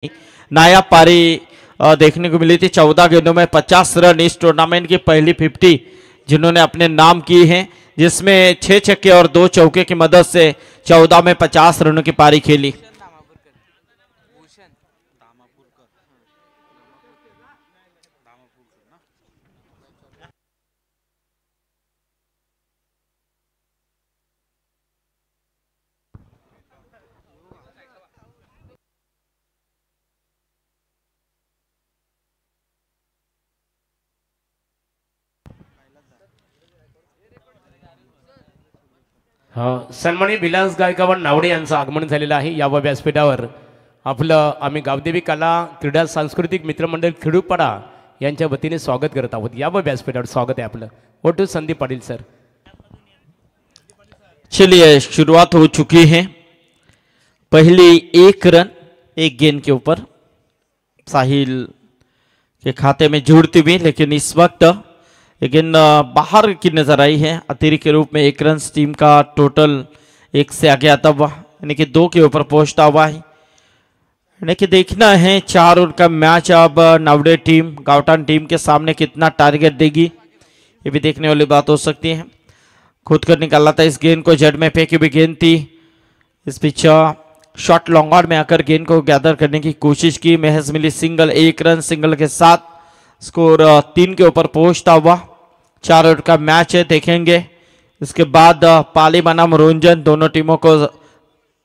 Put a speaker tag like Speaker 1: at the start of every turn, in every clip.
Speaker 1: नायाब पारी देखने को मिली थी। 14 गेंदों में 50 रन इस टूर्नामेंट की पहली 50 जिन्होंने अपने नाम की हैं, जिसमें 6 छक्के और 2 चौके की मदद से 14 में 50 रनों की पारी खेली।
Speaker 2: सन्माननीय विलास गायकवाड नावडे यांचं आगमन झालेलं आहे या व्यासपीठावर। आपलं आम्ही गावदेवी कला क्रीडा सांस्कृतिक मित्रमंडळ खिडूपाडा यांच्या वतीने स्वागत करत आहोत। या व्यासपीठावर स्वागत आहे आपलं। वोटू संदीप पाटील सर।
Speaker 1: चलिए शुरुआत हो चुकी है। पहली 1 रन 1 गेंद के ऊपर साहिल के खाते में जुड़ती हुई, लेकिन इस वक्त लेकिन बाहर की नजर आई है। अतिरिक्त के रूप में 1 रन टीम का टोटल 1 से आगे आता हुआ, यानी कि 2 के ऊपर पहुंचता हुआ है। यानी कि देखना है 4 ओवर का मैच अब नावड़े टीम गावटान टीम के सामने कितना टारगेट देगी, ये भी देखने वाली बात हो सकती है। खुद कर निकाला था इस गेंद को, जड़ में फेंकी हुई गेंद थी। इस पिच शॉट लॉन्ग ऑन में आकर गेंद को गैदर करने की कोशिश की, महज मिली सिंगल। 1 रन सिंगल के साथ स्कोर 3 के ऊपर पहुंचता हुआ। 4 ओवर का मैच है, देखेंगे इसके बाद पाली बनाम मनोरंजन दोनों टीमों को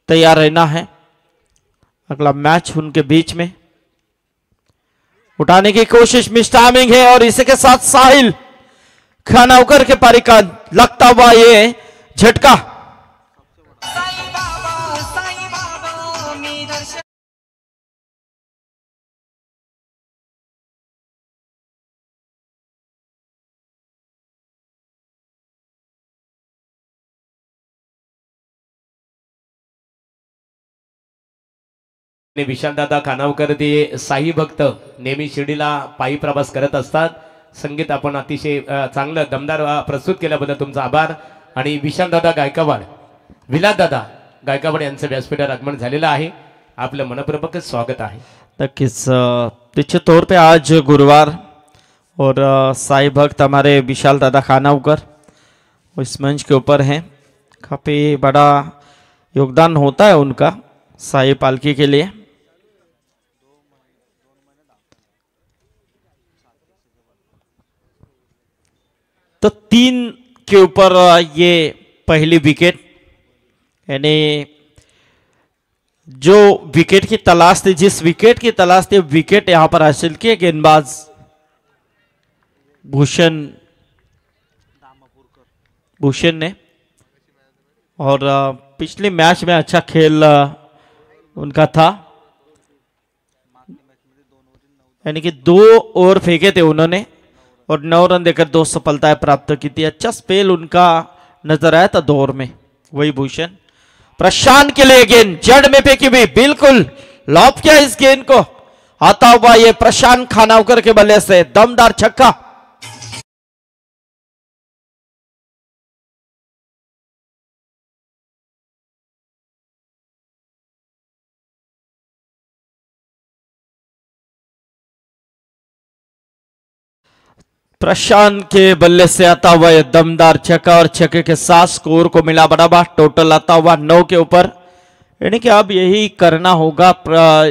Speaker 1: तैयार रहना है। अगला मैच उनके बीच में उठाने की कोशिश, मिस टाइमिंग है और इसी के साथ साहिल खानावकर के पारी का लगता हुआ ये झटका।
Speaker 2: विशाल दादा खानावकर ते साई भक्त नेहमी शिर्डीला पायी प्रवास करत असतात। संगीत आपण अतिशय चांगलं दमदार प्रस्तुत केल्याबद्दल तुमचा आभार। आणि विशाल दादा गायकवाड विलास दादा गायकवाड यांचं व्यासपीठावर आगमन झालेलं आहे। आपलं मनपूर्वक स्वागत आहे।
Speaker 1: किस निश्चित तौर पे आज गुरुवार और साई भक्त हमारे विशाल दादा खानावकर इस मंच के ऊपर हैं। काफ़ी बड़ा योगदान होता है उनका साई पालकी के लिए। तो 3 के ऊपर ये पहली विकेट, यानी जो विकेट की तलाश थी, जिस विकेट की तलाश थी विकेट यहां पर हासिल किए गेंदबाज भूषण ने। और पिछले मैच में अच्छा खेल उनका था, यानी कि 2 ओवर फेंके थे उन्होंने और 9 रन देकर 2 सफलताएं प्राप्त की थी। अच्छा स्पेल उनका नजर आया था 2 ओवर में। वही भूषण प्रशांत के लिए गेंद जड़ में फेंकी हुई, बिल्कुल लॉप किया इस गेंद को। आता हुआ ये प्रशांत खानावकर के बल्ले से दमदार छक्का। प्रशांत के बल्ले से आता हुआ यह दमदार छक्का और छक्के के साथ स्कोर को मिला बढ़ावा। टोटल आता हुआ 9 के ऊपर। यानी कि अब यही करना होगा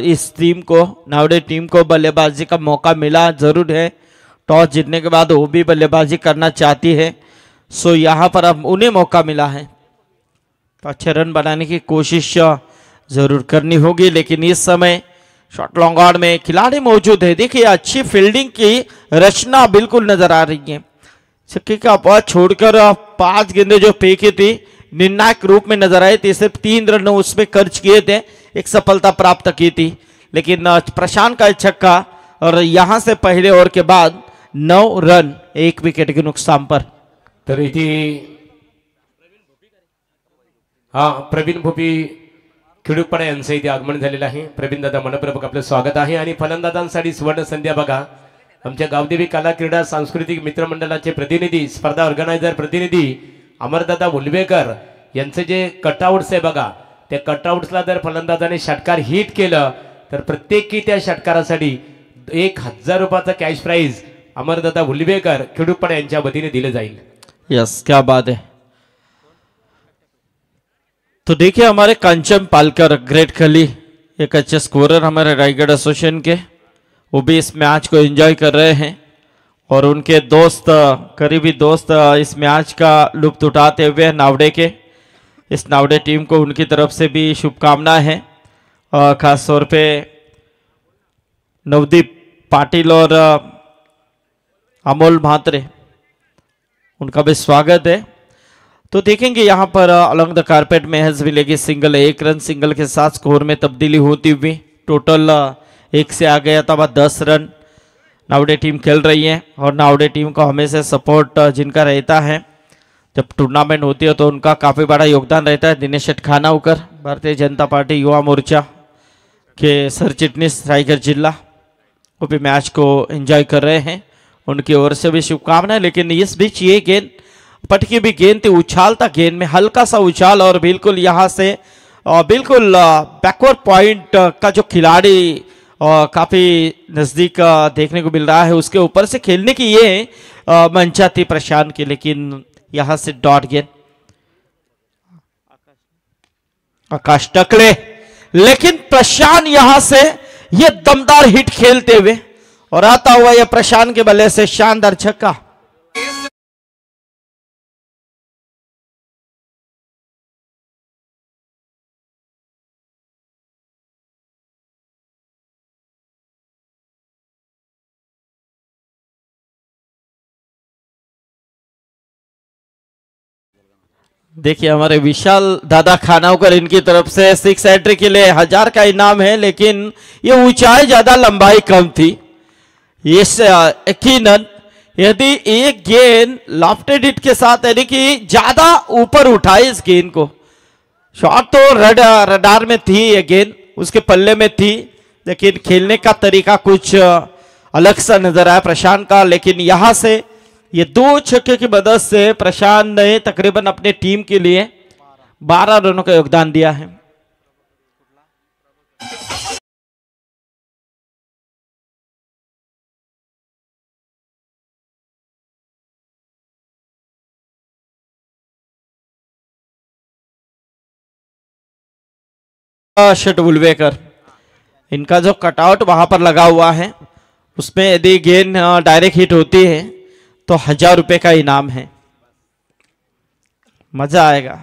Speaker 1: इस टीम को, नावड़े टीम को बल्लेबाजी का मौका मिला जरूर है। टॉस जीतने के बाद वो भी बल्लेबाजी करना चाहती है, सो यहाँ पर अब उन्हें मौका मिला है तो अच्छे रन बनाने की कोशिश जरूर करनी होगी। लेकिन इस समय शॉट लॉन्ग ऑन में खिलाड़ी मौजूद है। देखिए अच्छी फील्डिंग की रचना बिल्कुल नजर आ रही है। छक्के का अपवाद छोड़कर 5 गेंदें जो फेंकी थी निर्णायक रूप में नजर आई थी। सिर्फ 3 रन उसमें खर्च किए थे, एक सफलता प्राप्त की थी। लेकिन प्रशांत का छक्का और यहां से पहले ओवर के बाद 9 रन 1 विकेट के नुकसान पर।
Speaker 2: तर इथे प्रवीण भोपी खिडूपाडा यांचं इथे आगमन झालेलं आहे। प्रवीण दादा मनपूर्वक आपलं स्वागत आहे। आणि फलंदाजांसाठी सुवर्ण संध्या बघा, आमच्या गावदेवी कला क्रीडा सांस्कृतिक मित्रमंडळाचे प्रतिनिधी, स्पर्धा ऑर्गनायझर प्रतिनिधी अमरदादा उलवेकर यांचे जे कटआउट्स आहे बघा, त्या कटआउट्सला जर फलंदाजाने षटकार हिट केलं तर प्रत्येकी त्या षटकारासाठी 1000 रुपयाचा कॅश प्राइज अमरदादा उलवेकर खेडूपडा यांच्या वतीने दिले जाईल।
Speaker 1: यस, क्या बात है। तो देखिए हमारे कंचन पालकर ग्रेट खली एक अच्छे स्कोरर हमारे रायगढ़ एसोसिएशन के, वो भी इस मैच को एंजॉय कर रहे हैं और उनके दोस्त, करीबी दोस्त इस मैच का लुत्फ उठाते हुए नावड़े के, इस नावड़े टीम को उनकी तरफ से भी शुभकामनाएं हैं। खास तौर पे नवदीप पाटिल और अमोल म्हात्रे, उनका भी स्वागत है। तो देखेंगे यहाँ पर अलॉन्ग द कारपेट में हैज मिलेगी सिंगल, 1 रन सिंगल के साथ स्कोर में तब्दीली होती हुई टोटल 1 से आ गया था 10 रन नावड़े टीम खेल रही है। और नावड़े टीम को हमेशा सपोर्ट जिनका रहता है जब टूर्नामेंट होती है तो उनका काफ़ी बड़ा योगदान रहता है। दिनेश खानावकर भारतीय जनता पार्टी युवा मोर्चा के सर चिटनीस रायगढ़ जिला, वो भी मैच को एंजॉय कर रहे हैं, उनकी ओर से भी शुभकामनाएं। लेकिन इस बीच ये गेंद पटकी भी गेंद थी, उछाल था गेंद में, हल्का सा उछाल और बिल्कुल यहाँ से बिल्कुल बैकवर्ड पॉइंट का जो खिलाड़ी काफी नजदीक देखने को मिल रहा है, उसके ऊपर से खेलने की ये मंशा थी प्रशांत की, लेकिन यहां से डॉट गेंद आकाश टकले, लेकिन प्रशांत यहां से ये दमदार हिट खेलते हुए और आता हुआ ये प्रशांत के बल्ले से शानदार छक्का। देखिए हमारे विशाल दादा खानावकर, इनकी तरफ से 6 एंट्री के लिए 1000 का इनाम है, लेकिन ये ऊंचाई ज्यादा लंबाई कम थी। ये यकीनन यदि एक गेंद लॉफ्टेड हिट के साथ यानी कि ज्यादा ऊपर उठाए इस गेंद को, शॉट तो रडार में थी, ये गेंद उसके पल्ले में थी, लेकिन खेलने का तरीका कुछ अलग सा नजर आया प्रशांत का। लेकिन यहां से ये 2 छक्के की मदद से प्रशांत ने तकरीबन अपने टीम के लिए 12 रनों का योगदान दिया है। शट उलवेकर, इनका जो कटआउट वहां पर लगा हुआ है उसमें यदि गेंद डायरेक्ट हिट होती है तो 1000 रुपए का इनाम है, मजा आएगा।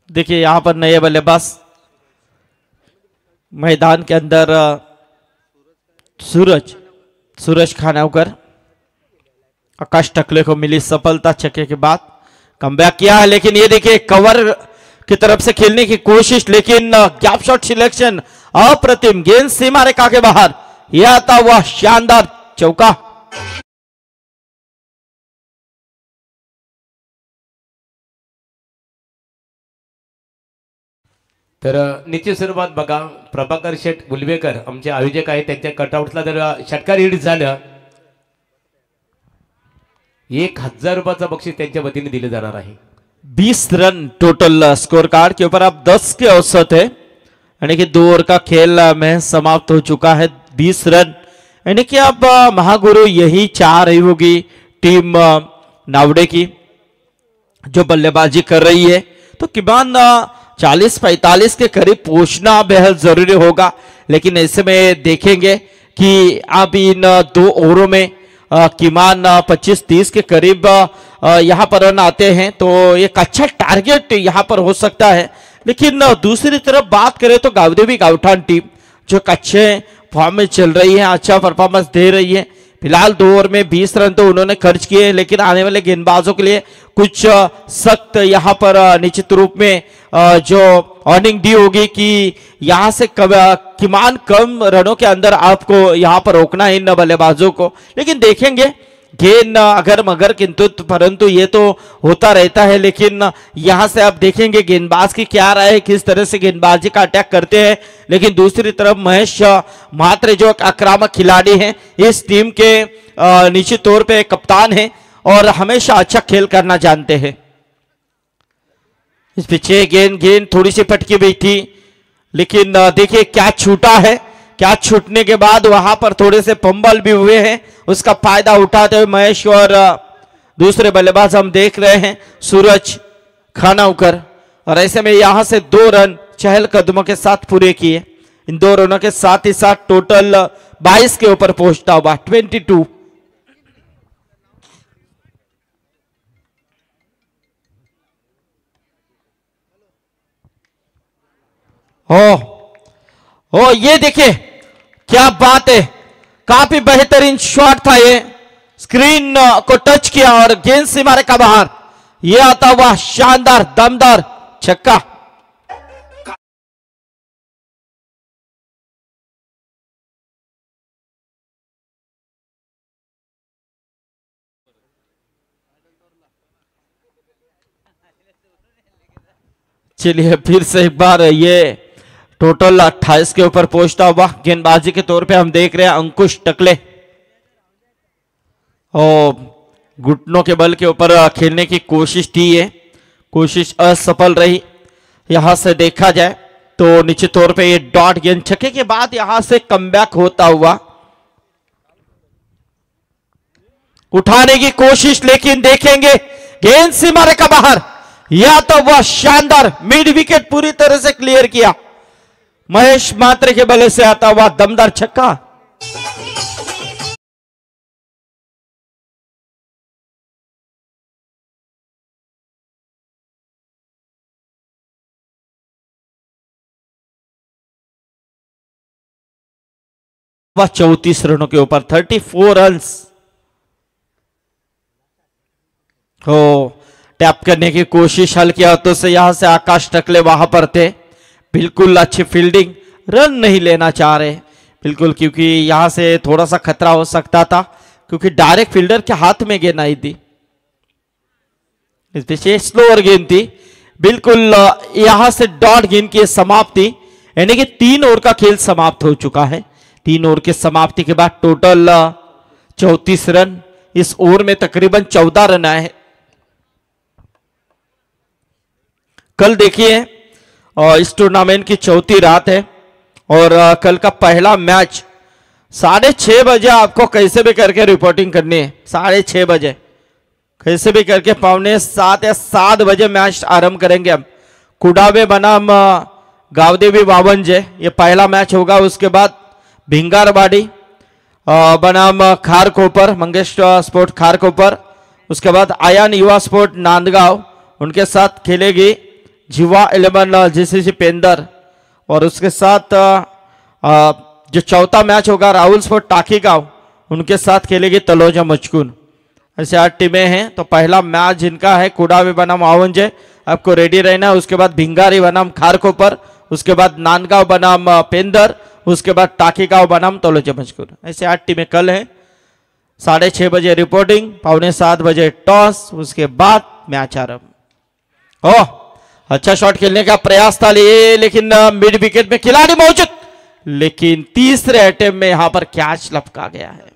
Speaker 1: देखिए यहां पर नए बल्लेबाज मैदान के अंदर सूरज खानावकर, आकाश टकले को मिली सफलता, छक्के के बाद कमबैक किया है। लेकिन ये देखिए कवर की तरफ से खेलने की कोशिश, लेकिन गैप शॉट सिलेक्शन अप्रतिम, गेंद सीमा रेखा के बाहर, यह आता हुआ शानदार चौका।
Speaker 2: तर निश्चित स्वरूपात बघा प्रभाकर शेठ उलवेकर आमचे आयोजक आहेत, त्यांच्या कटआउटला जर षटकार हिट झालं 1000 रुपयाचं बक्षीस त्यांच्या वतीने दिले जाणार आहे।
Speaker 1: 20 रन टोटल स्कोर कार्ड के ऊपर अब 10 के औसत है, यानी कि 2 ओवर का खेल में समाप्त हो चुका है। 20 रन यानी कि अब महागुरु यही चाह रही होगी टीम नावड़े की जो बल्लेबाजी कर रही है, तो किमान 40-45 के करीब पहुंचना बेहद जरूरी होगा। लेकिन ऐसे में देखेंगे कि अब इन 2 ओवरों में किमान 25-30 के करीब यहाँ पर रन आते हैं तो एक अच्छा टारगेट यहाँ पर हो सकता है। लेकिन दूसरी तरफ बात करें तो गावदेवी गावठान टीम जो अच्छे फॉर्म में चल रही है, अच्छा परफॉर्मेंस दे रही है। फिलहाल 2 ओवर में 20 रन तो उन्होंने खर्च किए, लेकिन आने वाले गेंदबाजों के लिए कुछ सख्त यहाँ पर निश्चित रूप में जो अर्निंग दी होगी कि यहाँ से किमान कम रनों के अंदर आपको यहाँ पर रोकना है इन बल्लेबाजों को। लेकिन देखेंगे गेंद अगर मगर किंतु परंतु ये तो होता रहता है। लेकिन यहां से आप देखेंगे गेंदबाज की क्या राय है, किस तरह से गेंदबाजी का अटैक करते हैं। लेकिन दूसरी तरफ महेश म्हात्रे जो आक्रामक खिलाड़ी हैं, इस टीम के निश्चित तौर पे कप्तान हैं और हमेशा अच्छा खेल करना जानते हैं। इस पीछे गेंद थोड़ी सी फटकी हुई थी, लेकिन देखिए क्या छूटा है, क्या छूटने के बाद वहां पर थोड़े से पंबल भी हुए हैं, उसका फायदा उठाते हुए महेश और दूसरे बल्लेबाज हम देख रहे हैं सूरज खानाउकर। और ऐसे में यहां से 2 रन चहल कदमों के साथ पूरे किए। इन 2 रनों के साथ ही साथ टोटल 22 के ऊपर पहुंचता हुआ 22। ओ ये देखिए क्या बात है, काफी बेहतरीन शॉट था ये, स्क्रीन को टच किया और गेंद सीमा रेखा बाहर। यह आता हुआ शानदार दमदार छक्का। चलिए फिर से एक बार ये टोटल 28 के ऊपर पहुंचता हुआ गेंदबाजी के तौर पे हम देख रहे हैं अंकुश टकले, और घुटनों के बल के ऊपर खेलने की कोशिश की है, कोशिश असफल रही। यहां से देखा जाए तो निश्चित तौर पे ये डॉट गेंद, छक्के के बाद यहां से कमबैक होता हुआ उठाने की कोशिश, लेकिन देखेंगे गेंद सीमा रेखा बाहर। यह तो वह शानदार मिड विकेट पूरी तरह से क्लियर किया महेश मात्रे के बल्ले से आता हुआ दमदार छक्का। वह 34 रनों के ऊपर 34 रन्स हो टैप करने की कोशिश हल्के हाथों से, यहां से आकाश टकले वहां पर थे, बिल्कुल अच्छी फील्डिंग, रन नहीं लेना चाह रहे बिल्कुल, क्योंकि यहां से थोड़ा सा खतरा हो सकता था, क्योंकि डायरेक्ट फील्डर के हाथ में गेंद आई थी, इसलिए स्लोअर गेंद थी बिल्कुल। यहां से डॉट गेंद की समाप्ति, यानी कि 3 ओवर का खेल समाप्त हो चुका है। 3 ओवर की समाप्ति के बाद टोटल 34 रन, इस ओवर में तकरीबन 14 रन आए हैं। कल देखिए इस टूर्नामेंट की 4थी रात है और कल का पहला मैच 6:30 बजे आपको कैसे भी करके रिपोर्टिंग करनी है, 6:30 बजे कैसे भी करके 6:45 या 7 बजे मैच आरंभ करेंगे हम। कुडावे बनाम गावदेवी वावंजे ये पहला मैच होगा, उसके बाद भिंगारवाड़ी बनाम खारकोपर, मंगेश स्पोर्ट खारकोपर, उसके बाद आयान युवा स्पोर्ट नांदगांव उनके साथ खेलेगी जीवा 11 जीसीसी पेंदर, और उसके साथ जो चौथा मैच होगा राहुल स्पोर्ट टाकीगांव उनके साथ खेलेगी तलोजा मचकुन। ऐसे 8 टीमें हैं, तो पहला मैच जिनका है कुडावे बनाम आवंजे, आपको रेडी रहना है। उसके बाद भिंगारी बनाम खारकोपर, उसके बाद नांदगांव बनाम पेंदर, उसके बाद टाकीगांव बनाम तलोजा मचकुन। ऐसे 8 टीमें कल हैं। 6:30 बजे रिपोर्टिंग, 6:45 बजे टॉस, उसके बाद मैच आरंभ। ओह अच्छा शॉट खेलने का प्रयास था लेकिन मिड विकेट में खिलाड़ी मौजूद, लेकिन तीसरे अटेम्प्ट में यहां पर कैच लपका गया है।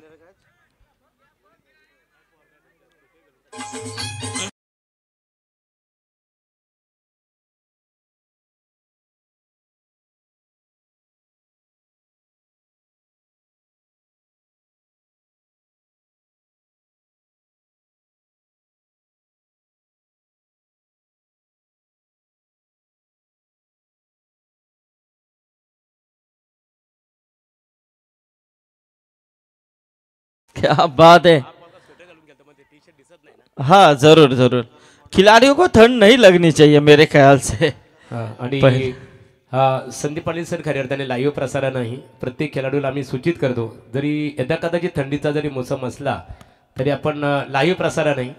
Speaker 1: क्या बात है, हाँ जरूर जरूर, खिलाड़ियों को ठंड नहीं लगनी चाहिए मेरे ख्याल से।
Speaker 2: आणि संदीप पाटील सर खऱ्या अर्थाने लाईव्ह प्रसारण नाही, प्रत्येक खेळाडूला आम्ही सूचित करतो, जरी यदा कदाचित थंडीचा जरी मोसम असला तरी आपण लाईव्ह प्रसारण नाही,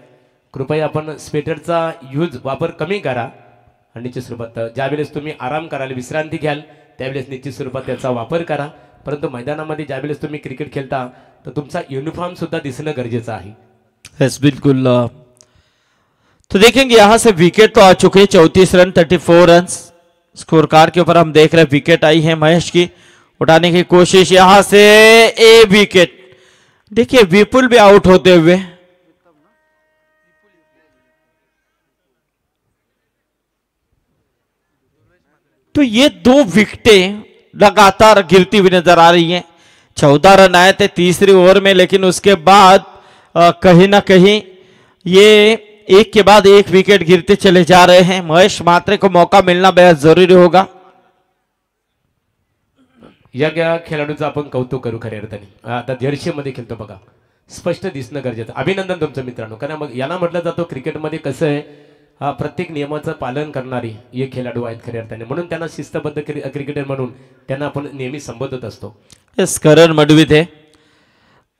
Speaker 2: कृपया आपण स्वेटरचा यूज वापर कमी करा आणि निश्चित स्वरूपात ज्यावेळेस तुम्ही आराम कराल, विश्रांती घ्याल, त्यावेळेस निश्चित स्वरूपात त्याचा वापर करा। परंतु मैदानामध्ये ज्यावेळेस तुम्ही क्रिकेट खेळता तर तुमचा युनिफॉर्म सुद्धा दिसणं गरजेचं आहे।
Speaker 1: यस बिल्कुल। तो देखेंगे यहां से विकेट तो आ चुके हैं, 34 रन 34 रन स्कोर कार्ड के ऊपर हम देख रहे हैं, विकेट आई है महेश की, उठाने की कोशिश यहां से ए विकेट। देखिए विपुल भी आउट होते हुए, तो ये 2 विकेटें लगातार गिरती हुई नजर आ रही हैं। 14 रन आए थे तीसरी ओवर में, लेकिन उसके बाद कहीं ना कहीं ये एक के बाद एक विकेट गिरते चले जा रहे हैं। महेश म्हात्रे को मौका मिलना बेहद जरुरी होगा।
Speaker 2: या खेळाडूचं आपण कौतुक करू खऱ्या अर्थाने। आता जर्सी मध्ये खेळतो बघा, स्पष्ट दिसणं गरजेचं। अभिनंदन तुमचं मित्रांनो, कारण मग याला म्हटलं जातो क्रिकेटमध्ये कसं आहे, प्रत्येक नियमाचं पालन करणारी हे खेळाडू आहेत खऱ्या अर्थाने, म्हणून त्यांना शिस्तबद्ध क्रिकेटर म्हणून त्यांना आपण नेहमी संबोधत असतो।
Speaker 1: करण मडवी थे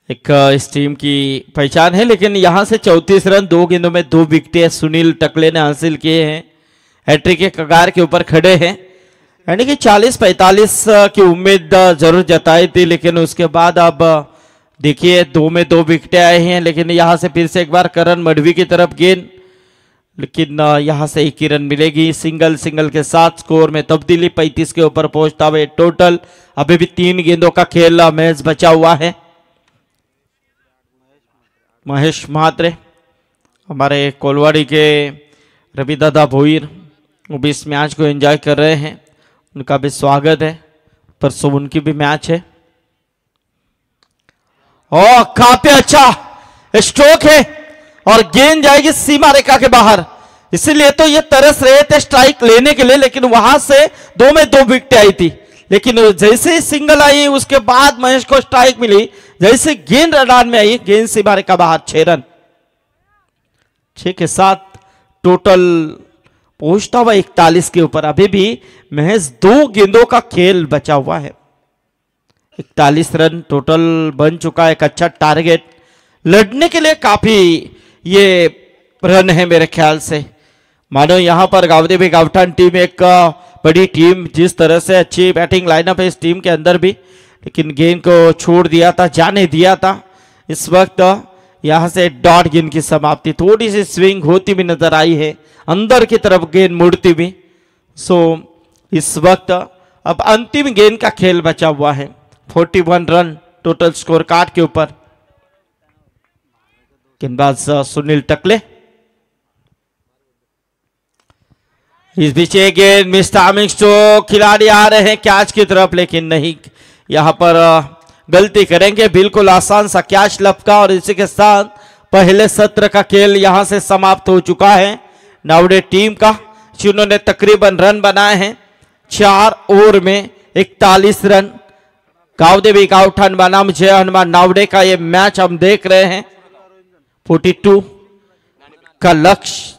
Speaker 1: एक इस टीम की पहचान है, लेकिन यहाँ से 34 रन 2 गेंदों में 2 विकेटें सुनील टकले ने हासिल किए हैं। हैट्रिक के कगार के ऊपर खड़े हैं, यानी कि 40-45 की उम्मीद जरूर जताई थी, लेकिन उसके बाद अब देखिए 2 में 2 विकेटें आए हैं। लेकिन यहाँ से फिर से एक बार करण मडवी की तरफ गेंद, लेकिन यहाँ से 1 ही रन मिलेगी। सिंगल के साथ स्कोर में तब्दीली 35 के ऊपर पहुंचता हुआ टोटल। अभी भी 3 गेंदों का खेल मैच बचा हुआ है। महेश म्हात्रे, हमारे कोलवाड़ी के रवि दादा भोईर, वो भी इस मैच को एंजॉय कर रहे हैं, उनका भी स्वागत है। परसों उनकी भी मैच है। और काफी अच्छा स्ट्रोक है और गेंद जाएगी सीमा रेखा के बाहर, इसीलिए तो ये तरस रहे थे स्ट्राइक लेने के लिए, लेकिन वहां से 2 में 2 विकेट आई थी। लेकिन जैसे ही सिंगल आई उसके बाद महेश को स्ट्राइक मिली, जैसे गेंद रडान में आई गेंद सीमा रेखा बाहर। 6 रन, 6 के साथ टोटल पहुंचता हुआ 41 के ऊपर। अभी भी महज 2 गेंदों का खेल बचा हुआ है। 41 रन टोटल बन चुका है, एक अच्छा टारगेट लड़ने के लिए काफी ये रन है मेरे ख्याल से। मानो यहां पर गावदेवी गावठान टीम एक बड़ी टीम, जिस तरह से अच्छी बैटिंग लाइनअप है इस टीम के अंदर भी, लेकिन गेंद को छोड़ दिया था, जाने दिया था। इस वक्त यहां से डॉट गेंद की समाप्ति, थोड़ी सी स्विंग होती भी नजर आई है, अंदर की तरफ गेंद मुड़ती भी। सो इस वक्त अब अंतिम गेंद का खेल बचा हुआ है। 41 रन टोटल स्कोर कार्ड के ऊपर। गेंदबाज सुनील टकले, इस बीच गेंद मिस टाइमिंग स्ट्रोक, खिलाड़ी आ रहे हैं कैच की तरफ, लेकिन नहीं, यहां पर गलती करेंगे। बिल्कुल आसान सा कैच लपका और इसी के साथ पहले सत्र का खेल यहां से समाप्त हो चुका है। नावड़े टीम का, जिन्होंने तकरीबन रन बनाए हैं 4 ओवर में 41 रन। गावदेवी गावठान बनाम जय हनुमान नावड़े का ये मैच हम देख रहे हैं। 42 का लक्ष्य।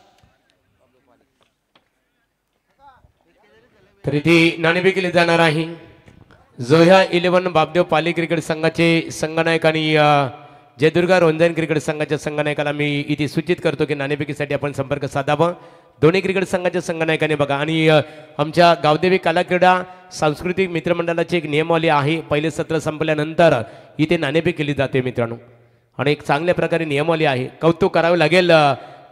Speaker 2: तर इथे नाणेफेक केली जाणार आहे। जोह्या 11 बापदेव पाली क्रिकेट संघाचे संघनायक आणि जयदुर्गा रोंजन क्रिकेट संघाच्या संघनायकाला मी इथे सूचित करतो की नाणेफेकीसाठी आपण संपर्क साधावा। दोन्ही क्रिकेट संघाच्या संघनायकाने बघा, आणि आमच्या गावदेवी कला क्रीडा सांस्कृतिक मित्रमंडळाची एक नियमावली आहे। पहिले सत्र संपल्यानंतर इथे नाणेफेक केली जाते मित्रांनो, आणि एक चांगल्या प्रकारे नियमावली आहे। कौतुक करावे लागेल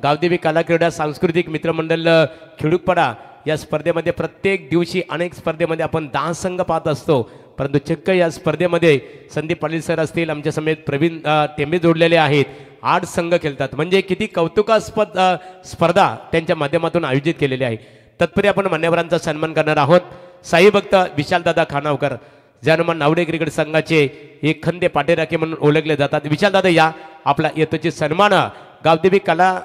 Speaker 2: गावदेवी कला क्रीडा सांस्कृतिक मित्रमंडळ खिडूकपाडा या स्पर्धेमध्ये। प्रत्येक दिवशी अनेक स्पर्धेमध्ये आपण 10 संघ पाहत असतो, परंतु चक्क या स्पर्धेमध्ये संदीप पाटील सर असतील, आमच्या समेत प्रवीण टेंबे जोडलेले आहेत। 8 संघ खेळतात, म्हणजे किती कौतुकास्पद स्पर्धा त्यांच्या माध्यमातून आयोजित केलेली आहे। तत्परी आपण मान्यवरांचा सन्मान करणार आहोत। साई भक्त विशालदादा खानावकर, हनुमान नावडे क्रिकेट संघाचे एक खंदे पाठेराखे म्हणून ओळखले जातात। विशालदादा या, आपला यथोचित सन्मान गावदेवी कला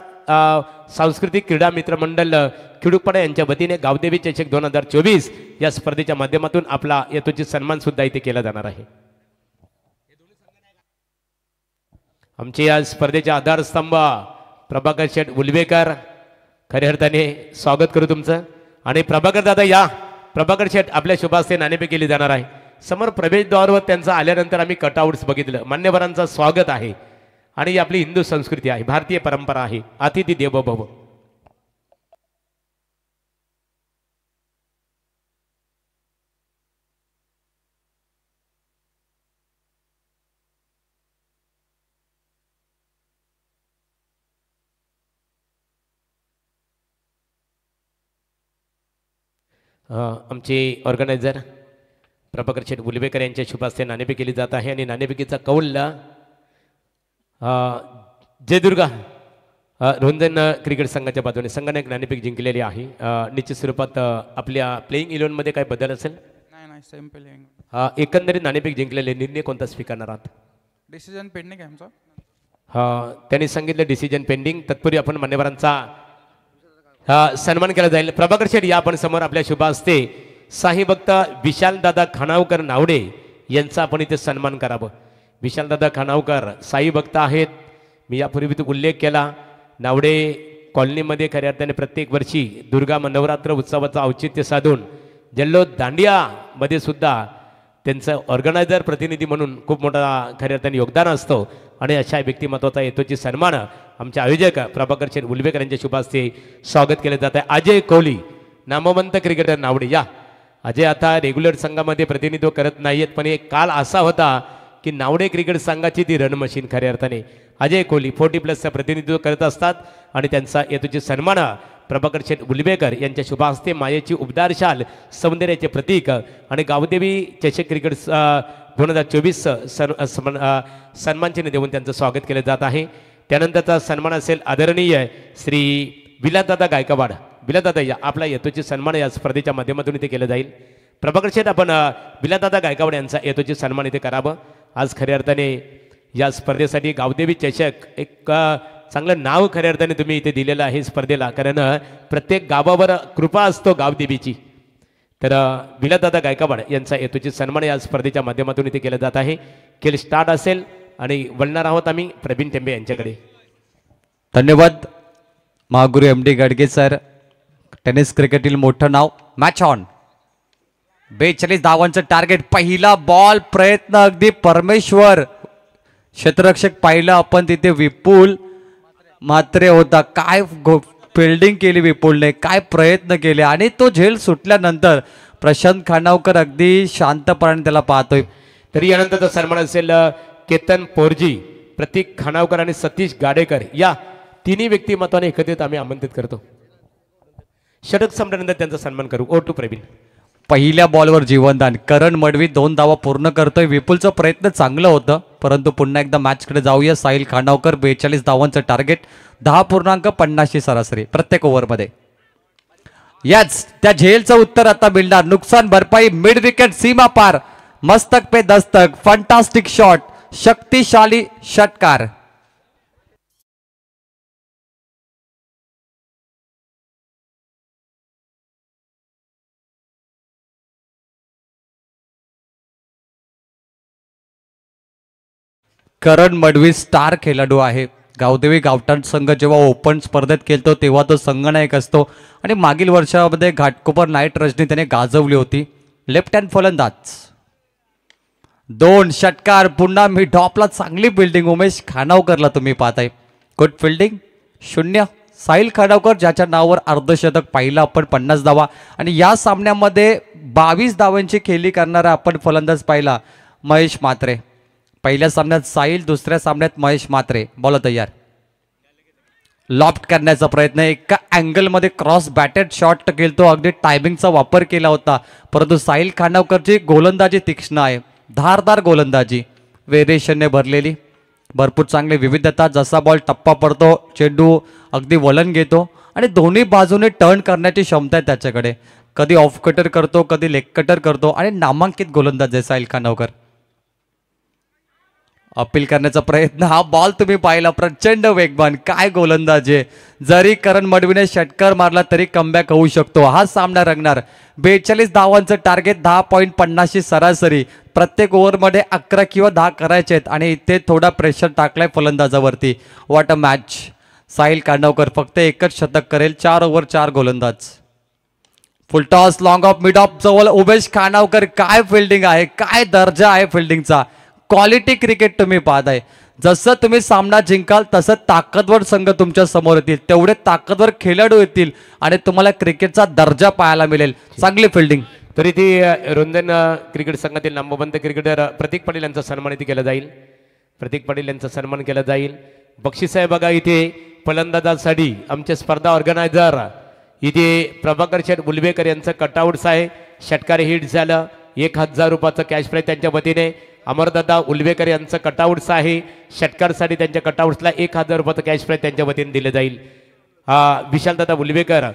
Speaker 2: सांस्कृतिक क्रीडा मित्रमंडळ खिडूकपाडा यांच्या वतीने गावदेवी चषक 2024 या स्पर्धेच्या माध्यमातून आपला यथोचित सन्मान सुद्धा इथे केला जाणार आहे। आमचे या स्पर्धेचे आधारस्तंभ प्रभाकर शेठ उलवेकर, खऱ्या अर्थाने स्वागत करू तुमचं। आणि प्रभाकर दादा या, प्रभाकर शेठ आपल्या शुभास्ते नाणेफेक केली जाणार आहे। समोर प्रवेशद्वारावर त्यांचं आल्यानंतर आम्ही कटआउट्स बघितलं। मान्यवरांचं स्वागत आहे, आणि आपली हिंदू संस्कृती आहे, भारतीय परंपरा आहे, अतिथी देवो भव। आमचे ऑर्गनायझर प्रभाकर शेठ उलवेकर यांच्या शुभास्ते नाणेफेक केली जात आहे, आणि नाणेफेकीचा कौल जयदुर्गा रोंजन क्रिकेट संघाच्या बाजूने संघाने एक नाणेफेक जिंकलेली आहे. निश्चित स्वरूपात आपल्या प्लेइंग 11मध्ये काय बदल असेल?
Speaker 3: नाही सेम प्लेइंग.
Speaker 2: एकंदरीत नाणेफेक जिंकलेले निर्णय कोणता स्वीकारणार आहात?
Speaker 3: डिसिजन पेंडिंग आहे आमचा.
Speaker 2: त्यांनी सांगितलं डिसिजन पेंडिंग. तत्पूर्वी आपण मान्यवरांचा सन्मान केला जाईल. प्रभाकर शेठ या आपण समोर आपल्या शुभ हस्ते साई भक्त विशालदादा खानावकर नावडे यांचा आपण इथे सन्मान करावं. विशालदादा खानावकर साई भक्त आहेत. मी यापूर्वी उल्लेख केला. नावडे कॉलनीमध्ये खऱ्या अर्थाने प्रत्येक वर्षी दुर्गा नवरात्र उत्सवाचं औचित्य साधून जल्लोष दांडियामध्ये सुद्धा त्यांचं ऑर्गनायझर प्रतिनिधी म्हणून खूप मोठा खऱ्या अर्थाने योगदान असतो. आणि अशा व्यक्तिमत्वाचा येतोची सन्मान आमचे आयोजक प्रभाकर शेठ उलवेकर यांच्या शुभ हस्ते स्वागत केले जात आहे. अजय कोहली नामवंत क्रिकेटर नावडे या. अजय आता रेग्युलर संघामध्ये प्रतिनिधित्व करत नाहीयेत, पण एक काल असा होता की नावडे क्रिकेट संघाची ती रन मशीन खऱ्या अर्थाने अजय कोहली 40+ प्रतिनिधित्व करत असतात. आणि त्यांचा येतोची सन्मान प्रभाकर शेठ उलवेकर यांच्या शुभ हस्ते मायेची उबदार शाल सौंदर्याचे प्रतीक आणि गावदेवी चषक क्रिकेट 2024 सन्मान चिन्ह देऊन त्यांचं स्वागत केलं जात आहे. त्यानंतरचा सन्मान असेल आदरणीय श्री विलासदादा गायकवाड. विलासदादा या आपला येतोची सन्मान या स्पर्धेच्या माध्यमातून इथे केलं जाईल. प्रभाकर शेठ आपण विलासदादा गायकवाड यांचा येतोची सन्मान इथे करावं. आज खऱ्या अर्थाने या स्पर्धेसाठी गावदेवी चषक एक चांगलं नाव खऱ्या अर्थाने तुम्ही इथे दिलेलं आहे स्पर्धेला, कारण प्रत्येक गावावर कृपा असतो गावदेवीची. तर विलासदादा गायकवाड यांचा येतोची सन्मान या स्पर्धेच्या माध्यमातून इथे केलं जात आहे. खेळ स्टार्ट असेल आणि वळणार आहोत आम्ही प्रवीण टेंबे यांच्याकडे.
Speaker 4: धन्यवाद महागुरु MD गाडगे सर. टेनिस क्रिकेटील मोठं नाव. Match on. 42 धावांचं टार्गेट. पहिला बॉल प्रयत्न अगदी परमेश्वर क्षेत्ररक्षक पाहिलं आपण तिथे. विपुल मात्रे होता. काय फिल्डिंग केली विपुलने, काय प्रयत्न केले. आणि तो झेल सुटल्यानंतर प्रशांत खानावकर अगदी शांतपणे त्याला पाहतोय.
Speaker 2: तरी यानंतरचा सन्मान असेल केतन पोरजी, प्रतीक खानावकर आणि सतीश गाडेकर या तिन्ही व्यक्तिमत्वाने एकत्रित आम्ही आमंत्रित करतो. षटक संपल्यानंतर त्यांचा सन्मान करू. ओ टू प्रवीण.
Speaker 4: पहिल्या बॉलवर जीवनदान. करण मडवी 2 धावा पूर्ण करतोय. विपुलचं प्रयत्न चांगलं होतं, परंतु पुन्हा एकदा मॅचकडे जाऊया. साहिल खानावकर 42 धावांचं टार्गेट. 10.50 सरासरी प्रत्येक ओव्हरमध्ये. याच त्या झेलचं उत्तर आता मिळणार. नुकसान भरपाई मिड विकेट सीमा पार. मस्तक पे दस्तक. Fantastic shot. शक्तिशाली षटकार. करण मडवी स्टार खेळाडू आहे. गावदेवी गावठाण संघ जेव्हा ओपन स्पर्धेत खेळतो तेव्हा तो संघनायक असतो आणि मागील वर्षामध्ये घाटकोपर नाईट रजनी त्याने गाजवली होती. लेफ्ट हँड फलंदाज. 2 षटकार. पुन्हा मी टॉपला चांगली फिल्डिंग उमेश खानावकरला तुम्ही पाहताय. Good fielding. 0. साहिल खानावकर ज्याच्या नावावर अर्धशतक पाहिलं आपण. 50 धावा. आणि या सामन्यामध्ये 22 धावांची खेळी करणारा आपण फलंदाज पाहिला महेश म्हात्रे. पहिल्या सामन्यात साहिल, दुसऱ्या सामन्यात महेश म्हात्रे. बॉल तयार. लॉफ्ट करण्याचा प्रयत्न. एका अँगलमध्ये क्रॉस बॅटेड शॉट खेळतो. अगदी टायमिंगचा वापर केला होता, परंतु साहिल खानावकरची गोलंदाजी तीक्ष्ण आहे. धारदार गोलंदाजी व्हेरिएशनने भरलेली. भरपूर चांगली विविधता. जसा बॉल टप्पा पडतो चेंडू अगदी वलन घेतो आणि दोन्ही बाजूने टर्न करण्याची क्षमता आहे त्याच्याकडे. कधी ऑफ कटर करतो, कधी लेग कटर करतो आणि नामांकित गोलंदाज आहे साहिल खानावकर. अपील करण्याचा प्रयत्न. हा बॉल तुम्ही पाहिला. प्रचंड वेगवान. काय गोलंदाज आहे. जरी करण मडवीने षटकार मारला तरी कमबॅक होऊ शकतो. हा सामना रंगणार. 42 धावांचं टार्गेट. 10.50 सरासरी. प्रत्येक ओव्हरमध्ये 11 किंवा 10 करायचे आहेत आणि इथे थोडा प्रेशर टाकलाय फलंदाजावरती. What a match. Sahil Khanavkar फक्त एकच शतक करेल. 4 ओव्हर 4 गोलंदाज. Full toss long off mid off जवळ उमेश खानावकर. काय फिल्डिंग आहे, काय दर्जा आहे फिल्डिंगचा. क्वालिटी क्रिकेट तुम्ही पाहताय. जसं तुम्ही सामना जिंकाल तसं ताकदवर संघ तुमच्या समोर येतील, तेवढे ताकदवर खेळाडू येतील आणि तुम्हाला क्रिकेटचा दर्जा पाहायला मिळेल. चांगली फिल्डिंग.
Speaker 2: तरी ती रुंदन क्रिकेट संघातील नामवंत क्रिकेटर प्रतीक पाटील यांचा सन्मान इथे केला जाईल. प्रतीक पाटील यांचा सन्मान केला जाईल. बक्षीस आहे बघा इथे फलंदाजासाठी आमचे स्पर्धा ऑर्गनायझर इथे प्रभाकर शेठ उलवेकर यांचं कटआउट्स आहे. षटकार हिट झालं. 1000 रुपयाचं कॅश प्राईज त्यांच्या वतीने. अमरदादा उलवेकर यांचं कटआउट्स आहे. षटकारसाठी त्यांच्या कटआउट्सला 1000 रुपयाचं कॅश प्राइज त्यांच्या वतीने दिले जाईल. विशालदादा उलवेकर,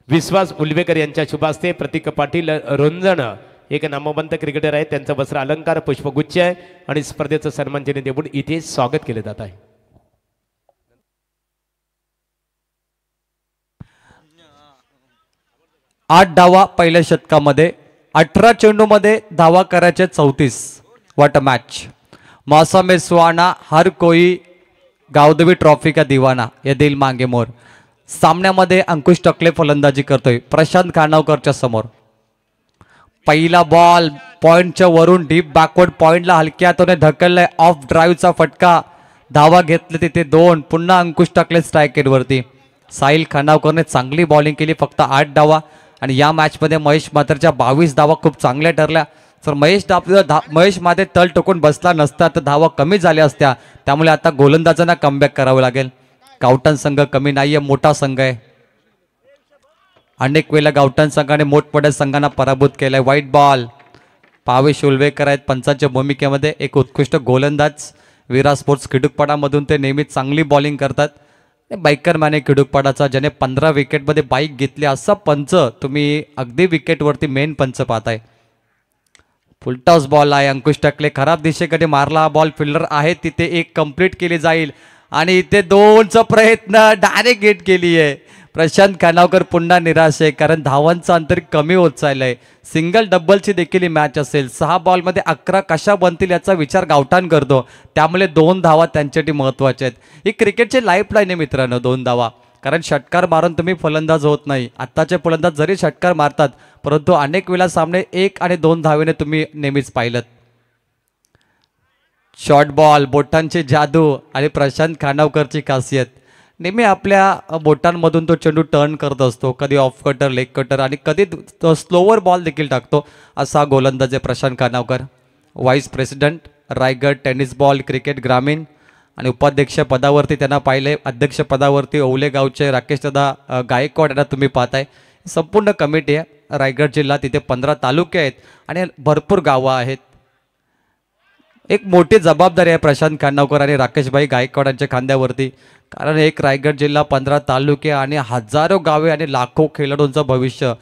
Speaker 2: विश्वास उलवेकर यांच्या शुभास्ते प्रतीक पाटील रोंजण एक नामवंत क्रिकेटर आहे, त्यांचं वस्त्र अलंकार पुष्पगुच्छ आहे आणि स्पर्धेचं सन्मानचिन्ह देऊन इथे स्वागत केले जात आहे.
Speaker 4: आठ धावा पहिल्या षटकामध्ये, 18 चेंडूमध्ये धावा करायचे 34. What a match. मौसम में सुहाना, हर कोई गावदेवी ट्रॉफी का दिवाना, ये दिल मांगे मोर. सामन्यामध्ये अंकुश टकले फलंदाजी करतोय प्रशांत खानावकरच्या समोर. पहिला बॉल पॉइंटच्या वरून डीप बॅकवर्ड पॉइंटला हलक्या हाताने ढकललाय. ऑफ ड्राईव्हचा फटका, धावा घेतले तिथे 2. पुन्हा अंकुश टकले स्ट्राईक रेटवरती. साहिल खानावकरने चांगली बॉलिंग केली, फक्त 8 धावा. आणि या मॅचमध्ये महेश मात्रेच्या 22 धावा खूप चांगल्या ठरल्या. तर महेश मात्रे तळ टोकून बसला नसता तर धावा कमी झाल्या असत्या. त्यामुळे आता गोलंदाजांना कमबॅक करावं लागेल. गावठाण संघ कमी नाहीये, मोठा संघ आहे. अनेक वेळेला गावठाण संघाने मोठमोठ्या संघांना पराभूत केलाय. White ball. पावेश उलवेकर आहेत पंचांच्या भूमिकेमध्ये, एक उत्कृष्ट गोलंदाज. विरा स्पोर्ट्स खिडूकपाडामधून ते नेहमी चांगली बॉलिंग करतात. बाईकर मॅन आहे खिडूकपाडाचा, ज्याने 15 विकेटमध्ये बाईक घेतली. असा पंच तुम्ही अगदी विकेटवरती मेन पंच पाहताय. फुलटॉस बॉल आहे. अंकुश टकले खराब दिशेकडे मारला हा बॉल. फिल्डर आहे तिथे, एक कंप्लीट केली जाईल. आणि इथे 2चा प्रयत्न डायरेक्ट गेट केली आहे. प्रशांत खानावकर पुन्हा निराश आहे, कारण धावांचं अंतर कमी होत चाललंय. सिंगल डबलची देखील ही मॅच असेल. 6 बॉलमध्ये 11 कशा बनतील याचा विचार गावठाण करतो. त्यामुळे 2 धावा त्यांच्यासाठी महत्त्वाच्या आहेत. ही क्रिकेटची लाईफलाईन आहे मित्रांनो, 2 धावा. कारण षटकार मारून तुम्ही फलंदाज होत नाही. आत्ताचे फलंदाज जरी षटकार मारतात, परंतु अनेक वेळा सामने 1 आणि 2 धावेने तुम्ही नेहमीच पाहिलं. शॉर्ट बॉल, बोटांची जादू आणि प्रशांत खानावकरची खासियत. नेहमी आपल्या बोटांमधून तो चेंडू टर्न करत असतो. कधी ऑफ कटर, लेग कटर आणि कधी तो स्लोवर बॉल देखील टाकतो. असा गोलंदाज आहे Prashant Khanavkar. Vice president Raigad tennis ball cricket ग्रामीण आणि उपाध्यक्ष पदावरती त्यांना पाहिले. अध्यक्ष पदावरती ओवले गावचे राकेशदादा गायकवाड यांना तुम्ही पाहताय. संपूर्ण कमिटी आहे रायगड जिल्हा. तिथे 15 तालुके आहेत आणि भरपूर गावं आहेत. एक मोठी जबाबदारी आहे प्रशांत खानावकर आणि राकेशभाई गायकवाडांच्या खांद्यावरती. कारण एक रायगड जिल्हा, 15 तालुके आणि हजारो गावे आणि लाखो खेळाडूंचं भविष्य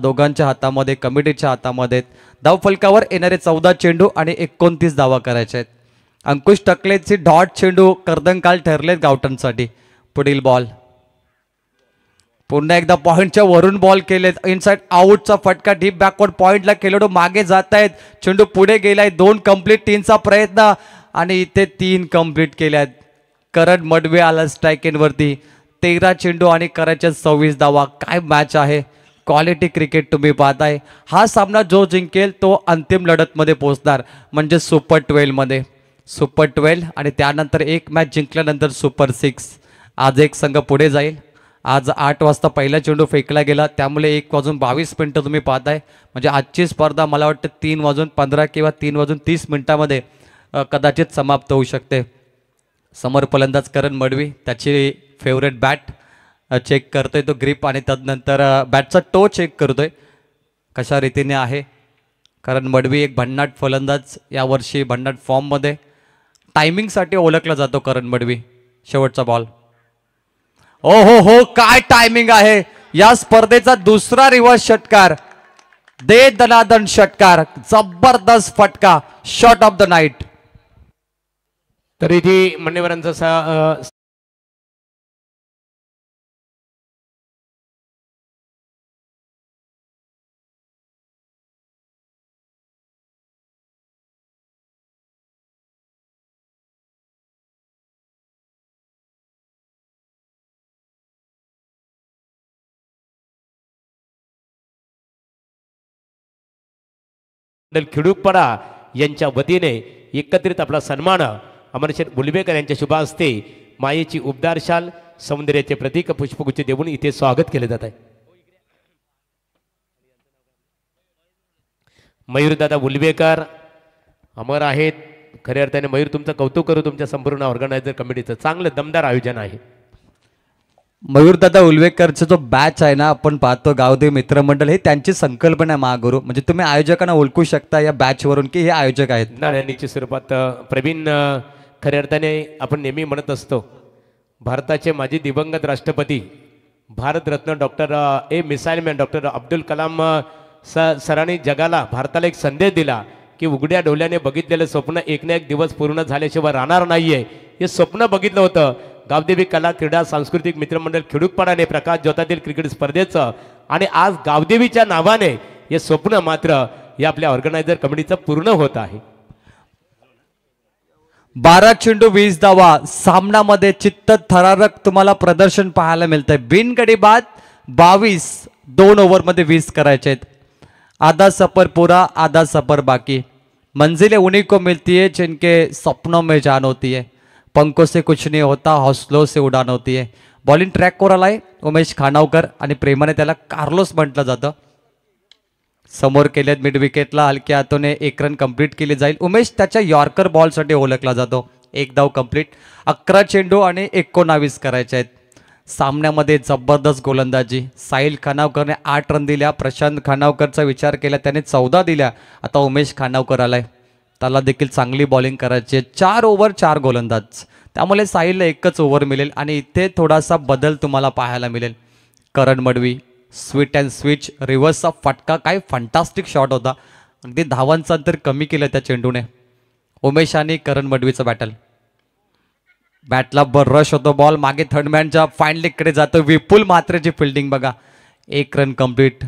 Speaker 4: दोघांच्या हातामध्ये, कमिटीच्या हातामध्ये. धावफलकावर येणारे 14 चेंडू आणि 29 धावा करायच्या आहेत. अंकुश टकलेची डॉट चेंडू कर्दनकाल ठरलेत गावठाणसाठी. पुढील बॉल पुन्हा एकदा पॉइंटच्या वरून बॉल केलेत. इनसाइड आउटचा फटका, डीप बॅकवर्ड पॉइंटला खेळाडू मागे जात आहेत. चेंडू पुढे गेलाय. 2 कंप्लीट, 3चा प्रयत्न आणि इथे 3 कंप्लीट केल्यात. करण मडवे आला स्ट्राईक एंडवरती. 13 चेंडू आणि करायच्या 26 धावा. काय मॅच आहे, क्वालिटी क्रिकेट तुम्ही पाहताय. हा सामना जो जिंकेल तो अंतिम लढतमध्ये पोहोचणार, म्हणजे सुपर 12 मध्ये. सुपर 12 आणि त्यानंतर एक मॅच जिंकल्यानंतर सुपर 6. आज एक संघ पुढे जाईल. आज 8 वाजता पहिला चेंडू फेकला गेला, त्यामुळे 1:22 तुम्ही पाहताय. म्हणजे आजची स्पर्धा मला वाटतं 3:15 किंवा 3:30 मिनिटामध्ये कदाचित समाप्त होऊ शकते. समोर फलंदाज करण मडवी त्याची फेवरेट बॅट चेक करतोय, तो ग्रिप आणि तदनंतर बॅटचा टो चेक करतोय कशा रीतीने आहे. कारण मडवी एक भन्नाट फलंदाज, यावर्षी भन्नाट फॉर्ममध्ये. टायमिंगसाठी ओळखला जातो करण मडवी. शेवटचा बॉल. ओ हो, काय टायमिंग आहे. या स्पर्धेचा दुसरा रिव्हर्स षटकार, दे दनादन षटकार, जबरदस्त फटका, शॉट ऑफ द नाईट.
Speaker 2: तरी जी मान्यवरांचा खिडूकपाडा यांच्या वतीने एकत्रित आपला सन्मान अमरशेठ बुलवेकर यांच्या शुभ हस्ते मायेची उबदार शाल, सौंदर्याचे प्रतीक पुष्पगुच्छ देऊन इथे स्वागत केले जात आहे. मयूरदादा बुलवेकर अमर आहेत. खऱ्या अर्थाने मयूर, तुमचं कौतुक करू तुमच्या संपूर्ण ऑर्गनायझर कमिटीचं. चांगलं दमदार आयोजन आहे.
Speaker 4: मयूरदादा उलवेकरचा जो बॅच आहे ना, आपण पाहतो गावदेवी मित्रमंडळ, हे त्यांची संकल्पना आहे महागुरु. म्हणजे तुम्ही आयोजकांना ओळखू शकता या बॅचवरून की हे आयोजक आहेत.
Speaker 2: नाण्याच्या स्वरूपात प्रवीण खऱ्या अर्थाने आपण नेहमी म्हणत असतो, भारताचे माजी दिवंगत राष्ट्रपती Bharat Ratna doctor missile man doctor Abdul Kalam सरांनी जगाला, भारताला एक संदेश दिला की उघड्या डोळ्याने बघितलेलं स्वप्न एक ना एक दिवस पूर्ण झाल्याशिवाय राहणार नाहीये. हे स्वप्न बघितलं होतं. गावदेवी कला क्रीडा सांस्कृतिक मित्रमंडळ खिडूकपाडाने प्रकाश ज्योतातील क्रिकेट स्पर्धेचं, आणि आज गावदेवीच्या नावाने हे स्वप्न मात्र या आपल्या ऑर्गनायझर कमिटीचं पूर्ण होत आहे.
Speaker 4: 12 चेंडू 20 धावा सामनामध्ये चित्त थरारक तुम्हाला प्रदर्शन पाहायला मिळतंय. बिनगडी बाद 22, 2 ओव्हरमध्ये 20 करायचे आहेत. आधा सफर पूरा, आधा सफर बाकी. मंजिलें उन्हीं को मिलती है जिनके सपनों में जान होती है. पंखों से कुछ नहीं होता, हौसलों से उड़ान होती है. बॉलिंग ट्रॅकवर आलाय उमेश खानावकर आणि प्रेमाने त्याला कार्लोस म्हटलं जातं. समोर केलेत मिड विकेटला हलक्या हातोने 1 रन कंप्लीट केली जाईल. उमेश त्याच्या यॉर्कर बॉलसाठी ओळखला जातो. 1 धाव कंप्लीट. 11 चेंडू आणि 19 करायचे आहेत. सामन्यामध्ये जबरदस्त गोलंदाजी. साहिल खानावकरने 8 रन दिल्या. प्रशांत खानावकरचा विचार केला त्याने 14 दिल्या. आता उमेश खानावकर आलाय, त्याला देखील चांगली बॉलिंग करायची. 4 ओव्हर 4 गोलंदाज, त्यामुळे साहिलला 1च ओव्हर मिळेल आणि इथे थोडासा बदल तुम्हाला पाहायला मिळेल. करण मडवी स्वीट अँड स्विच रिव्हर्सचा फटका, काय फंटास्टिक शॉट होता. अगदी धावांचं अंतर कमी केलं त्या चेंडूने. उमेश आणि करण मडवीचं बॅटल. बॅटला रश होतो. बॉल मागे थर्डमॅनच्या फाईन लेगकडे जातो. विपुल मात्रेची फिल्डिंग बघा. 1 रन कंप्लीट.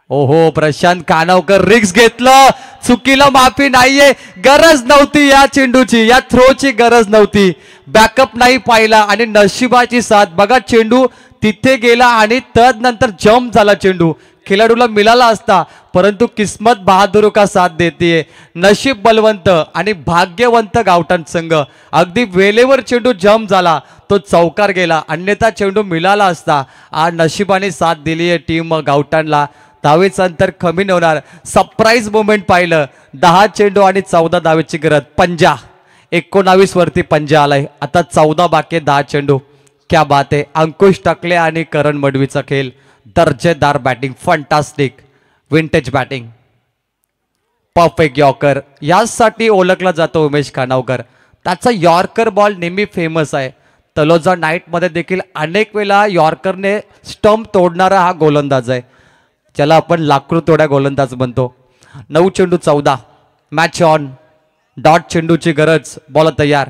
Speaker 4: ओहो, प्रशांत खानावकर रिक्स घेतलं. चुकीला माफी नाहीये. गरज नव्हती या चेंडूची, या थ्रोची गरज नव्हती. बॅकअप नाही पाहिला आणि नशिबाची साथ बघा. चेंडू तिथे गेला आणि तदनंतर जम्प झाला चेंडू. खिलाडूला मिळाला असता, परंतु किस्मत बहादुर का साथ देते. नशीब बलवंत आणि भाग्यवंत गावठाण संघ. अगदी वेळेवर चेंडू जम्प झाला, तो चौकार गेला. अन्यथा चेंडू मिळाला असता. आज नशिबाने साथ दिली आहे टीम गावठाणला. धावेचं अंतर कमी न होणार. सरप्राईज मोमेंट पाहिलं. 10 चेंडू आणि 14 धावेची गरज. पंजा 19 वरती पंजा आलाय. आता 14 बाकी, 10 चेंडू. क्या बात आहे. अंकुश टाकले आणि करण मडवीचा खेळ. दर्जेदार batting, fantastic vintage batting, perfect yorker. यासाठी ओळखला जातो उमेश खानावकर. त्याचा यॉर्कर बॉल नेहमी फेमस आहे. तलोजा नाईटमध्ये देखील अनेक वेळा यॉर्करने स्टंप तोडणारा हा गोलंदाज आहे, ज्याला आपण लाकरू तोड्या गोलंदाज म्हणतो. 9 चेंडू 14. Match on. डॉट चेंडूची गरज. बॉल तयार.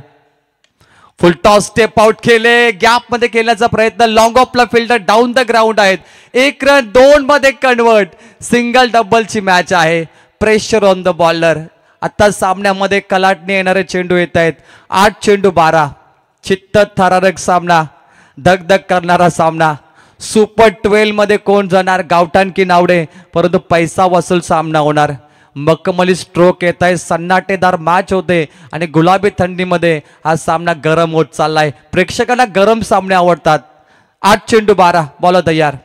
Speaker 4: फुल टॉस स्टेप आउट केले. गॅप मध्ये केल्याचा प्रयत्न. लॉंग ऑफला फिल्डर डाऊन द ग्राउंड आहेत. 1 रन 2 मध्ये कन्वर्ट. सिंगल डबलची मॅच आहे. Pressure on the bowler. आता सामन्यामध्ये कलाटने येणारे चेंडू येत आहेत. 8 चेंडू 12. चित्त थरारक सामना, धगधग करणारा सामना. सुपर 12 मध्ये कोण जाणार, गावठाण की नावडे, परंतु पैसा वसूल सामना होणार. मखमली स्ट्रोक येत आहे. सन्नाटेदार मॅच होते आणि गुलाबी थंडीमध्ये हा सामना गरम होत चाललाय. प्रेक्षकांना गरम सामने आवडतात. 8 चेंडू 12. बॉल तयार.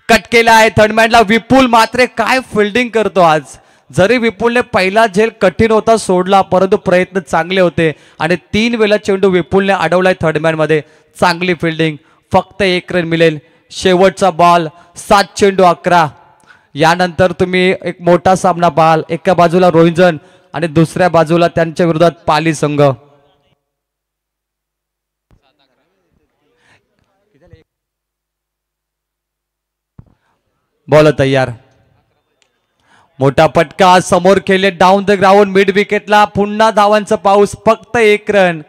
Speaker 4: कट केला आहे थर्डमॅनला. विपुल मात्रे काय फिल्डिंग करतो आज. जरी विपुलने पहिला झेल कठीण होता सोडला, परंतु प्रयत्न चांगले होते आणि 3 वेळा चेंडू विपुलने अडवलाय थर्डमॅन मध्ये. चांगली फिल्डिंग. फक्त 1 रन मिळेल. शेवटचा बॉल. 7 चेंडू 11. यानंतर तुम्ही एक मोठा सामना पाहाल. एका बाजूला रोहिंजन आणि दुसऱ्या बाजूला त्यांच्या विरोधात पाली संघ. बॉल तयार. मोठा फटका समोर खेळले. डाऊन द ग्राउंड मिड विकेटला. पुन्हा धावांचा पाऊस. फक्त 1 रन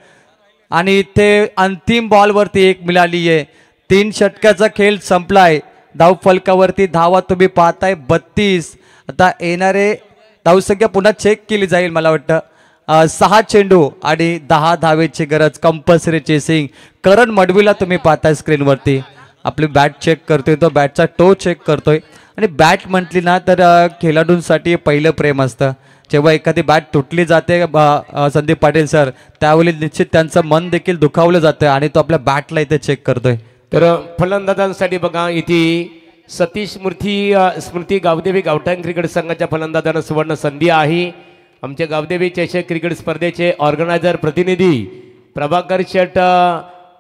Speaker 4: आणि इथे अंतिम बॉलवरती 1 मिळाली आहे. 3 षटकाचा खेळ संपलाय. धाव फलकावरती धावा तुम्ही पाहताय 32. आता येणारे धावसंख्या पुन्हा चेक केली जाईल. मला वाटतं 6 चेंडू आणि 10 धावेची गरज. Compulsory chasing. करण मडवीला तुम्ही पाहताय स्क्रीनवरती. आपली बॅट चेक करतोय, तो बॅटचा टो चेक करतोय. आणि बॅट म्हटली ना तर खेळाडूंसाठी पहिलं प्रेम असतं. जेव्हा एखादी बॅट तुटली जाते संदीप पाटील सर, त्यावेळी निश्चित त्यांचं मन देखील दुखावलं जातं आणि तो आपल्या बॅटला इथे चेक करतोय.
Speaker 2: तर फलंदाजांसाठी बघा इथे सतीश स्मृती गावदेवी गावठाण क्रिकेट संघाच्या फलंदाजांना सुवर्ण संधी आहे. आमचे गावदेवी चषक क्रिकेट स्पर्धेचे ऑर्गनायझर प्रतिनिधी प्रभाकर शेट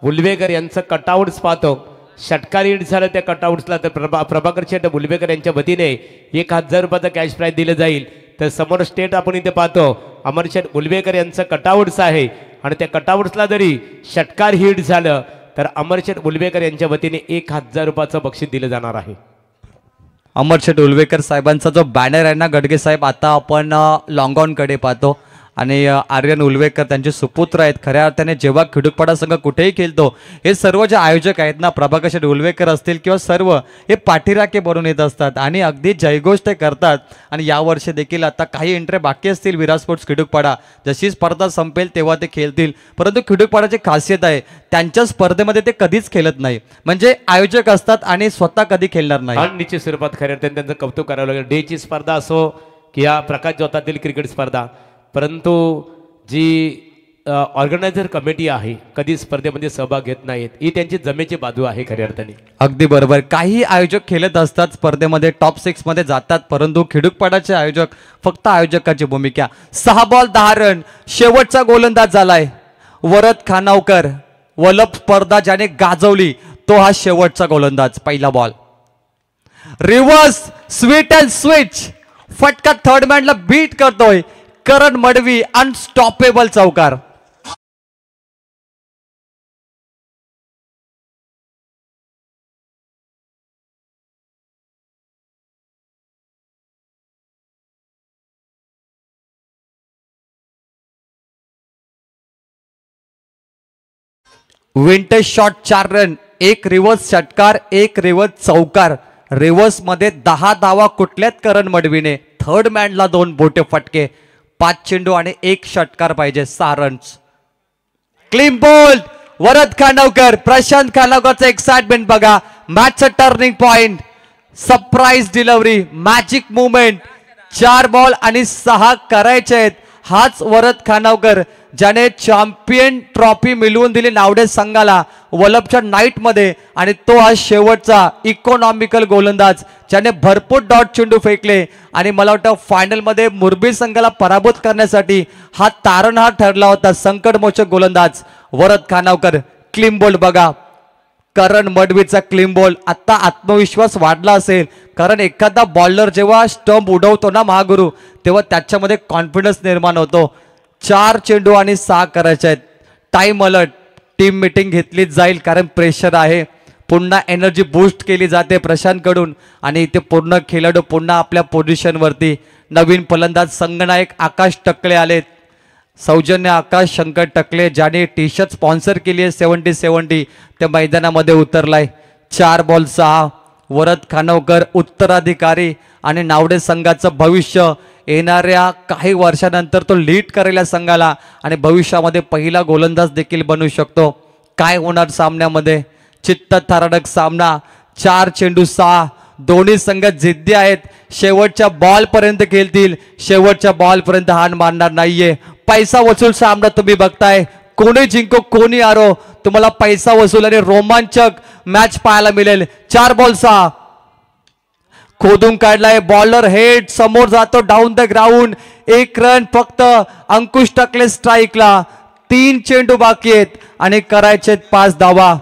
Speaker 2: उलवेकर यांचं कटआउट्स पाहतो. षटकार हिट झालं त्या कटआउट्सला तर प्रभाकर शेठ उलवेकर यांच्या वतीने 1000 रुपयाचं कॅश प्राईज दिलं जाईल. तर समोर स्टेट आपण इथे पाहतो अमरशेठ उलवेकर यांचं कटआउट्स आहे आणि त्या कटआउट्सला जरी षटकार हिट झालं तर अमरशेठ उलवेकर यांच्या वतीने 1000 रुपयाचं बक्षीस दिलं जाणार आहे.
Speaker 4: अमरशेठ उलवेकर साहेबांचा जो बॅनर आहे ना गडगे साहेब, आता आपण लॉंगॉनकडे पाहतो आणि आर्यन उलवेकर त्यांचे सुपुत्र आहेत. खऱ्या अर्थाने जेव्हा खिडूकपाडा संघ कुठेही खेळतो हे सर्व जे आयोजक आहेत ना, प्रभाकर शेठ उलवेकर असतील किंवा सर्व हे पाठीराखे बनून येत असतात आणि अगदी जयघोष ते करतात. आणि यावर्षी देखील आता काही एंट्री बाकी असतील विराट स्पोर्ट्स खिडूकपाडा, जशी स्पर्धा संपेल तेव्हा ते खेळतील. परंतु खिडूकपाडाची खासियत आहे त्यांच्या स्पर्धेमध्ये ते कधीच खेळत नाही, म्हणजे आयोजक असतात आणि स्वतः कधी खेळणार नाही.
Speaker 2: आणि निश्चित स्वरूपात खऱ्या अर्थाने त्यांचं कौतुक करावं लागेल. डेची स्पर्धा असो की या प्रकाश जोतातील क्रिकेट स्पर्धा, परंतु जी ऑर्गनायझर कमिटी आहे कधी स्पर्धेमध्ये सहभाग घेत नाहीत, ही त्यांची जमेची बाजू आहे खऱ्या अर्थाने.
Speaker 4: अगदी बरोबर. काही आयोजक खेळत असतात स्पर्धेमध्ये, टॉप 6 मध्ये जातात, परंतु खिडूकपाडाचे आयोजक फक्त आयोजकाची भूमिका. 6 बॉल 10 रन. शेवटचा गोलंदाज झालाय वरद खानावकर. वलप स्पर्धा ज्याने गाजवली तो हा शेवटचा गोलंदाज. पहिला ball reverse sweet and switch, फटका थर्ड मॅनला बीट करतोय करण मडवी. अनस्टॉपेबल चौकार. विंटेज शॉट 4 रन, 1 रिव्हर्स षटकार, 1 रिव्हर्स चौकार. रिव्हर्स मध्ये 10 धावा कुठल्यात करण मडवीने. थर्ड मॅनला 2 बोटे फटके, 5 चेंडू आणि 1 षटकार पाहिजे. 6 runs. Clean bowled Varad Khanavkar. Prashant खानावकरचं एक्साइटमेंट बघा. मॅचचं turning point, surprise delivery, magic movement. 4 ball आणि 6 करायचे आहेत. हाच वरद खानावकर ज्याने चॅम्पियन ट्रॉफी मिळवून दिली नावडे संघाला वलपच्या नाईट मध्ये, आणि तो हा शेवटचा इकॉनॉमिकल गोलंदाज ज्याने भरपूर डॉट चेंडू फेकले. आणि मला वाटतं फायनल मध्ये मुरबी संघाला पराभूत करण्यासाठी हा तारणहार ठरला होता. संकटमोचक गोलंदाज वरद खानावकर. क्लीन बोल्ड बघा, करण मडवीचा क्लीन बॉल. आता आत्मविश्वास वाढला असेल, कारण एखादा बॉलर जेव्हा स्टंप उडवतो ना महागुरु, तेव्हा त्याच्यामध्ये कॉन्फिडन्स निर्माण होतो. 4 चेंडू आणि 6 करायचे आहेत. Time alert. टीम मीटिंग घेतलीच जाईल कारण प्रेशर आहे. पुन्हा एनर्जी बूस्ट केली जाते प्रशांतकडून आणि इथे पूर्ण खेळाडू पुन्हा आपल्या पोझिशनवरती. नवीन फलंदाज संघनायक आकाश टकले आलेत. सौजन्य आकाश शंकर टकले ज्याने टी शर्ट स्पॉन्सर केली आहे 70-70, त्या मैदानामध्ये उतरलाय. 4 बॉल 6. वरद खानावकर उत्तराधिकारी आणि नावडे संघाचं भविष्य. येणाऱ्या काही वर्षानंतर तो लीड करेल या संघाला आणि भविष्यामध्ये पहिला गोलंदाज देखील बनू शकतो. काय होणार सामन्यामध्ये? चित्तथरारक सामना. 4 चेंडू 6. दोन्ही संघ जिद्दी आहेत. शेवटच्या बॉल पर्यंत खेळतील. शेवटच्या बॉल पर्यंत हार मारणार नाहीये. पैसा वसूल सामना तुम्ही बघताय. कोणी जिंको कोणी हारो, तुम्हाला पैसा वसूल आणि रोमांचक मॅच पाहायला मिळेल. 4 बॉल 6. खोदून काढलाय. बॉलर हेड समोर जातो डाऊन द ग्राउंड. 1 रन फक्त. अंकुश टकले स्ट्राईकला. 3 चेंडू बाकी आहेत आणि करायचे 5 धावा.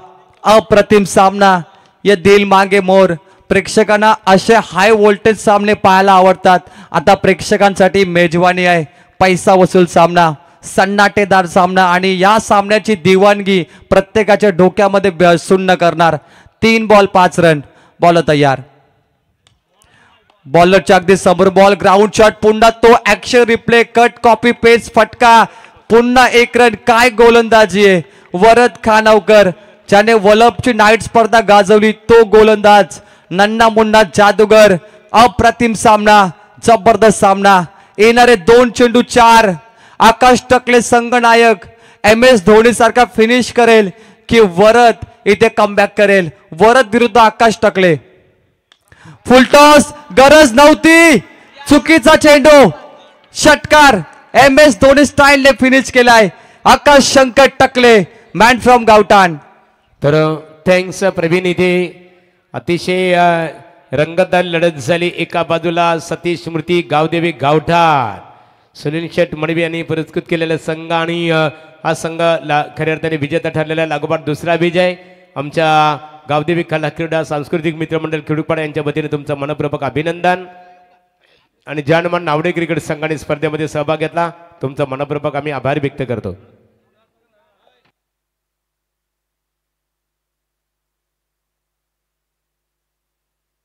Speaker 4: अप्रतिम सामना. ये दिल मागे मोर. प्रेक्षकांना असे हाय व्होल्टेज सामने पाहायला आवडतात. आता प्रेक्षकांसाठी मेजवानी आहे. पैसा वसूल सामना, सन्नाटेदार सामना आणि या सामन्याची दिवाणगी प्रत्येकाच्या डोक्यामध्ये सुन्न करणार. 3 बॉल 5 रन. बॉल तयार. बॉलरच्या अगदी समोर बॉल. Ground shot. पुन्हा तो action replay. Cut copy paste फटका. पुन्हा 1 रन. काय गोलंदाजी आहे वरद खानावकर ज्याने वलपची नाईट स्पर्धा गाजवली. तो गोलंदाज नन्ना मुन्ना जादूगर. अप्रतिम सामना, जबरदस्त सामना. येणारे 2 चेंडू 4. आकाश टकले संघनायक MS धोनी सारखा फिनिश करेल की वरद इथे कमबॅक करेल. वरद विरुद्ध आकाश टकले. फुलटॉस. गरज नव्हती. चुकीचा चेंडू. षटकार. MS धोनी स्टाईलने फिनिश केलाय. आकाश शंकर टकले मॅन फ्रॉम गावठाण.
Speaker 2: तर थँक्स प्रवीण. इथे अतिशय रंगतदार लढत झाली. एका बाजूला सतीश मूर्ती गावदेवी गावठाण, सुनील शेठ मडवी यांनी पुरस्कृत केलेला संघ आणि हा संघ खऱ्या अर्थाने विजेता ठरलेला आहे. लागोपाठ दुसरा विजय आमच्या गावदेवी कला क्रीडा सांस्कृतिक मित्रमंडळ खिडूपाडा यांच्या वतीने तुमचं मनपूर्वक अभिनंदन. आणि जानमान नावडे क्रिकेट संघाने स्पर्धेमध्ये सहभाग घेतला, तुमचा मनपूर्वक आम्ही आभार व्यक्त करतो.